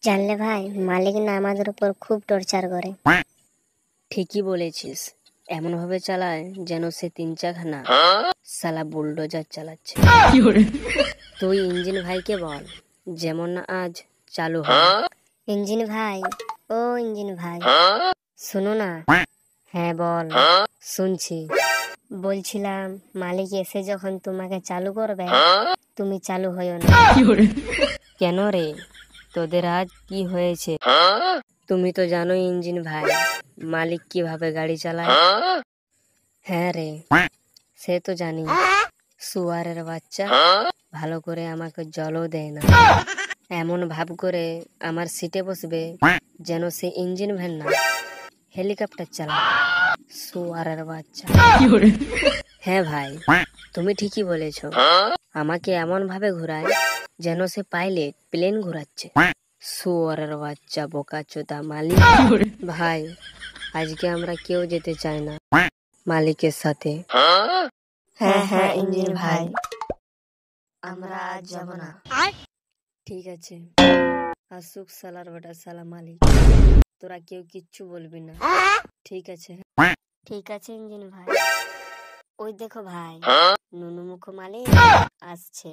জানলে ভাই, মালিক না আমাদের উপর খুব টর্চার করে। ঠিকই বলেছিস, এমন ভাবে চালায় যেন সে তিন চাকা না, সালা বুলডোজার চালাচ্ছে। তুই ইঞ্জিন ভাইকে বল যেমন না আজ চালু হয়। ইঞ্জিন ভাই, ও ইঞ্জিন ভাই, শোনো না। হ্যাঁ বল, শুনছি। বলছিলাম, মালিক এসে যখন তোমাকে চালু করবে, তুমি চালু হইও না। কেন রে, তোদের আজ কি হয়েছে? তুমি তো জানোই ইঞ্জিন ভাই, মালিক কিভাবে গাড়ি চালায়। হ্যাঁ রে, সে তো জানি। সুয়ারের বাচ্চা ভালো করে আমাকে জলও দেয় না, এমন ভাব করে আমার সিটে বসবে যেন সে ইঞ্জিন ভ্যান না, হেলিকপ্টার চালায়। সুয়ারের বাচ্চা। হ্যাঁ ভাই, তুমি ঠিকই বলেছ। আমাকে এমন ভাবে ঘোরায় যেন সে পাইলট প্লেন ঘোরাচ্ছে। সুয়ারের বাচ্চা, বোকাচোদা মালিক। ভাই, আজকে আমরা কেউ যেতে চাই না মালিকের সাথে। হ্যাঁ হ্যাঁ ইঞ্জিন ভাই, আমরা আজ যাব না। ঠিক আছে, আসুক সালার বেটা, সালা মালিক। তোরা কেউ কিচ্ছু বলবি না, ঠিক আছে? ঠিক আছে ইঞ্জিন ভাই। ওই দেখো ভাই, নুনু মুখ মালিক আসছে।